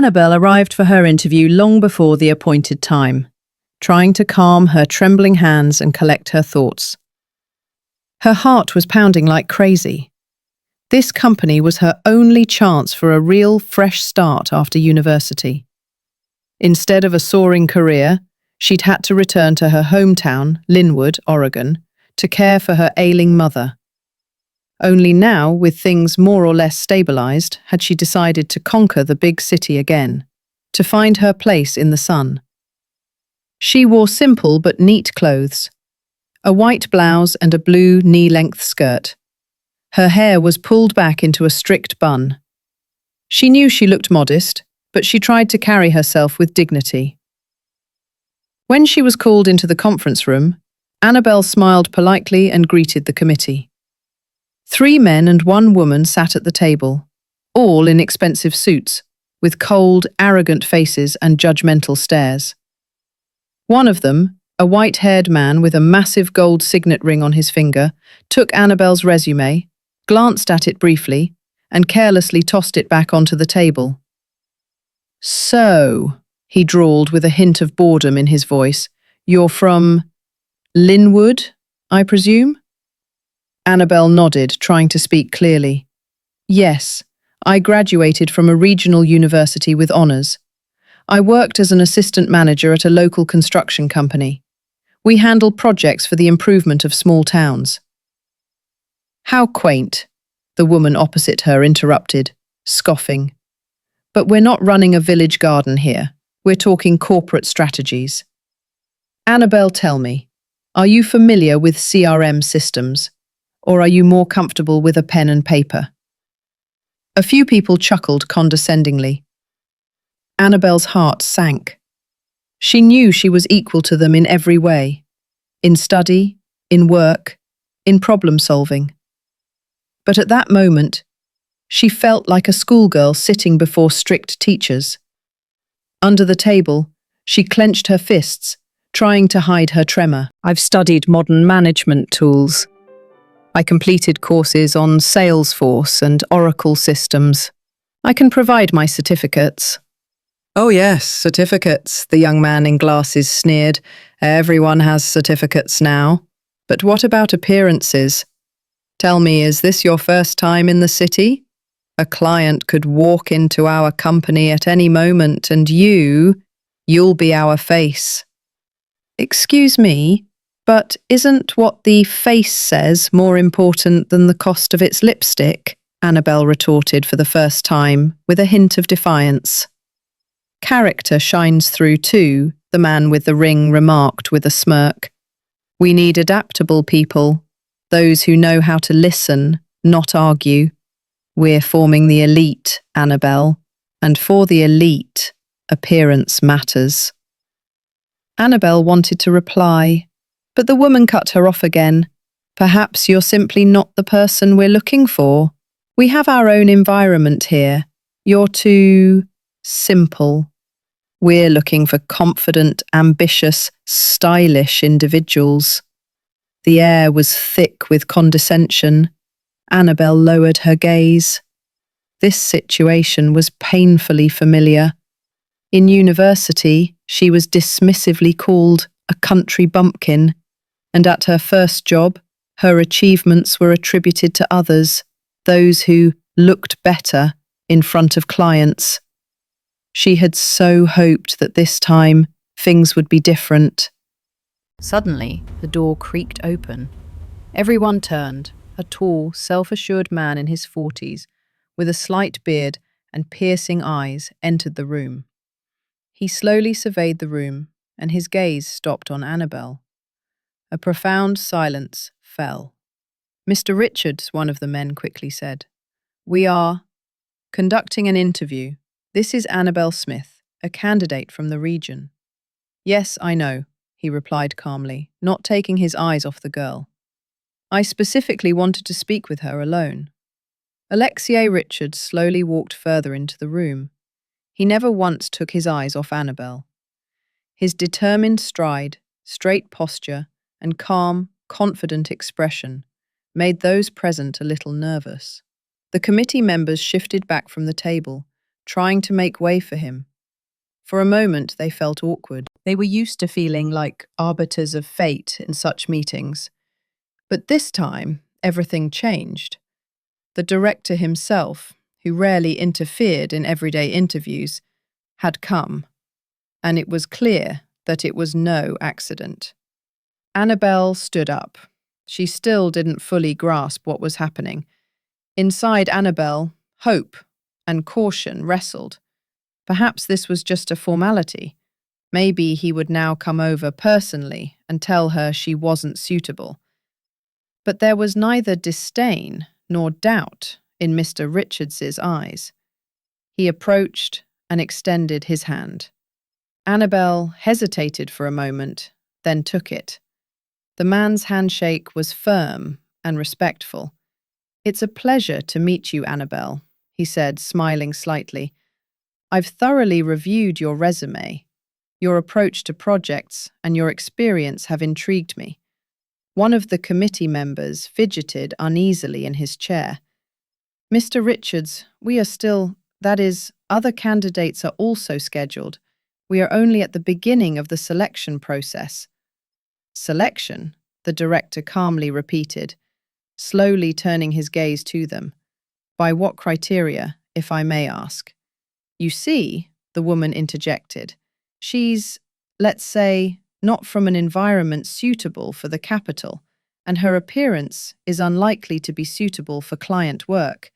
Annabelle arrived for her interview long before the appointed time, trying to calm her trembling hands and collect her thoughts. Her heart was pounding like crazy. This company was her only chance for a real fresh start after university. Instead of a soaring career, she'd had to return to her hometown, Linwood, Oregon, to care for her ailing mother. Only now, with things more or less stabilized, had she decided to conquer the big city again, to find her place in the sun. She wore simple but neat clothes, a white blouse and a blue knee-length skirt. Her hair was pulled back into a strict bun. She knew she looked modest, but she tried to carry herself with dignity. When she was called into the conference room, Annabelle smiled politely and greeted the committee. 3 men and 1 woman sat at the table, all in expensive suits, with cold, arrogant faces and judgmental stares. One of them, a white-haired man with a massive gold signet ring on his finger, took Annabelle's resume, glanced at it briefly, and carelessly tossed it back onto the table. "So," he drawled with a hint of boredom in his voice, "you're from Linwood, I presume?" Annabelle nodded, trying to speak clearly. "Yes, I graduated from a regional university with honours. I worked as an assistant manager at a local construction company. We handle projects for the improvement of small towns." "How quaint," the woman opposite her interrupted, scoffing. "But we're not running a village garden here. We're talking corporate strategies. Annabelle, tell me, are you familiar with CRM systems? Or are you more comfortable with a pen and paper?" A few people chuckled condescendingly. Annabelle's heart sank. She knew she was equal to them in every way, in study, in work, in problem-solving. But at that moment, she felt like a schoolgirl sitting before strict teachers. Under the table, she clenched her fists, trying to hide her tremor. "I've studied modern management tools. I completed courses on Salesforce and Oracle systems. I can provide my certificates." "Oh yes, certificates," the young man in glasses sneered. "Everyone has certificates now. But what about appearances? Tell me, is this your first time in the city? A client could walk into our company at any moment and you'll be our face." "Excuse me, but isn't what the face says more important than the cost of its lipstick?" Annabelle retorted for the first time, with a hint of defiance. "Character shines through too," the man with the ring remarked with a smirk. "We need adaptable people, those who know how to listen, not argue. We're forming the elite, Annabelle, and for the elite, appearance matters." Annabelle wanted to reply, but the woman cut her off again. "Perhaps you're simply not the person we're looking for. We have our own environment here. You're too simple. We're looking for confident, ambitious, stylish individuals." The air was thick with condescension. Annabelle lowered her gaze. This situation was painfully familiar. In university, she was dismissively called a country bumpkin, and at her first job, her achievements were attributed to others, those who looked better in front of clients. She had so hoped that this time things would be different. Suddenly, the door creaked open. Everyone turned. A tall, self-assured man in his 40s, with a slight beard and piercing eyes, entered the room. He slowly surveyed the room, and his gaze stopped on Annabelle. A profound silence fell. "Mr. Richards," one of the men quickly said, "we are conducting an interview. This is Annabelle Smith, a candidate from the region." "Yes, I know," he replied calmly, not taking his eyes off the girl. "I specifically wanted to speak with her alone." Alexei Richards slowly walked further into the room. He never once took his eyes off Annabelle. His determined stride, straight posture, and calm, confident expression made those present a little nervous. The committee members shifted back from the table, trying to make way for him. For a moment, they felt awkward. They were used to feeling like arbiters of fate in such meetings. But this time, everything changed. The director himself, who rarely interfered in everyday interviews, had come, and it was clear that it was no accident. Annabelle stood up. She still didn't fully grasp what was happening. Inside Annabelle, hope and caution wrestled. Perhaps this was just a formality. Maybe he would now come over personally and tell her she wasn't suitable. But there was neither disdain nor doubt in Mr. Richards's eyes. He approached and extended his hand. Annabelle hesitated for a moment, then took it. The man's handshake was firm and respectful. "It's a pleasure to meet you, Annabelle," he said, smiling slightly. "I've thoroughly reviewed your resume. Your approach to projects and your experience have intrigued me." One of the committee members fidgeted uneasily in his chair. "Mr. Richards, we are still, that is, other candidates are also scheduled. We are only at the beginning of the selection process." "Selection?" the director calmly repeated, slowly turning his gaze to them. "By what criteria, if I may ask?" "You see," the woman interjected, "she's, let's say, not from an environment suitable for the capital, and her appearance is unlikely to be suitable for client work."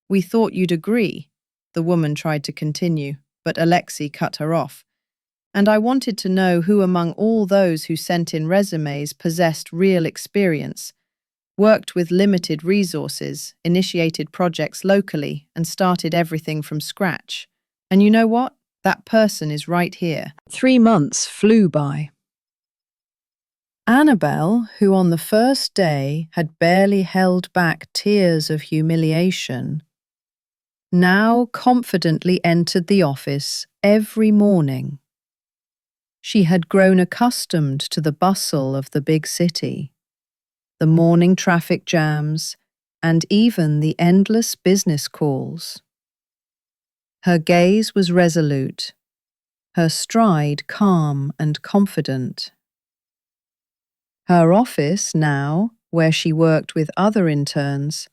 "We thought you'd agree," the woman tried to continue, but Alexei cut her off. "And I wanted to know who among all those who sent in resumes possessed real experience, worked with limited resources, initiated projects locally, and started everything from scratch. And you know what? That person is right here." 3 months flew by. Annabelle, who on the first day had barely held back tears of humiliation, now confidently entered the office every morning. She had grown accustomed to the bustle of the big city, the morning traffic jams, and even the endless business calls. Her gaze was resolute, her stride calm and confident. Her office now, where she worked with other interns,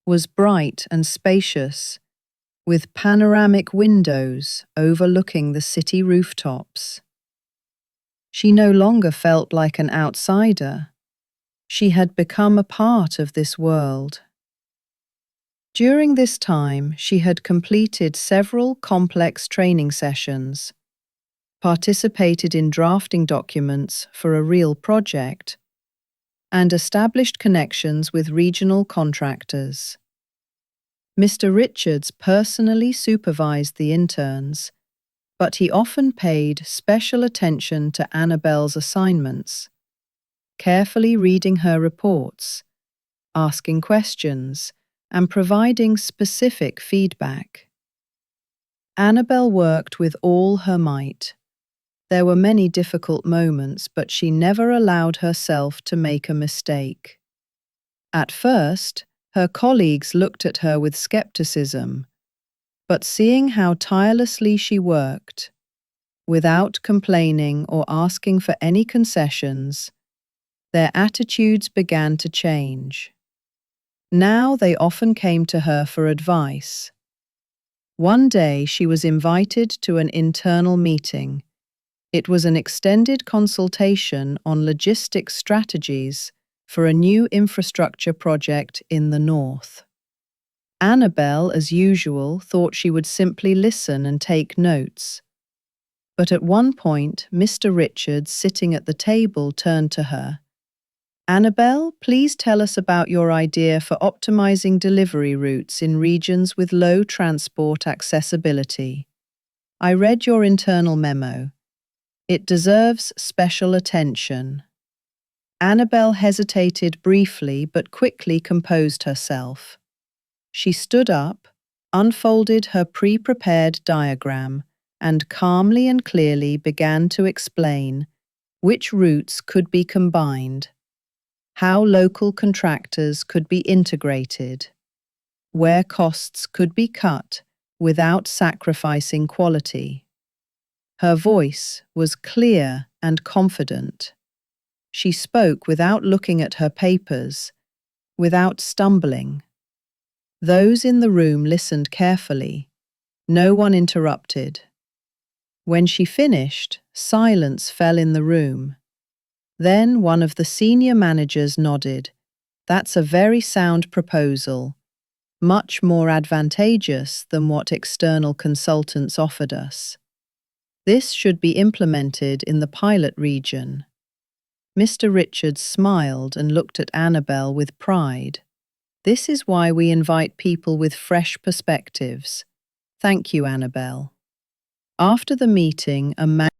was bright and spacious, with panoramic windows overlooking the city rooftops. She no longer felt like an outsider. She had become a part of this world. During this time, she had completed several complex training sessions, participated in drafting documents for a real project, and established connections with regional contractors. Mr. Richards personally supervised the interns, but he often paid special attention to Annabelle's assignments, carefully reading her reports, asking questions, and providing specific feedback. Annabelle worked with all her might. There were many difficult moments, but she never allowed herself to make a mistake. At first, her colleagues looked at her with skepticism, but seeing how tirelessly she worked, without complaining or asking for any concessions, their attitudes began to change. Now they often came to her for advice. One day she was invited to an internal meeting. It was an extended consultation on logistics strategies for a new infrastructure project in the north. Annabelle, as usual, thought she would simply listen and take notes. But at one point, Mr. Richards, sitting at the table, turned to her. "Annabelle, please tell us about your idea for optimizing delivery routes in regions with low transport accessibility. I read your internal memo. It deserves special attention." Annabelle hesitated briefly but quickly composed herself. She stood up, unfolded her pre-prepared diagram, and calmly and clearly began to explain which routes could be combined, how local contractors could be integrated, where costs could be cut, without sacrificing quality. Her voice was clear and confident. She spoke without looking at her papers, without stumbling. Those in the room listened carefully. No one interrupted. When she finished, silence fell in the room. Then one of the senior managers nodded. "That's a very sound proposal, much more advantageous than what external consultants offered us. This should be implemented in the pilot region." Mr. Richards smiled and looked at Annabelle with pride. "This is why we invite people with fresh perspectives. Thank you, Annabelle." After the meeting, a man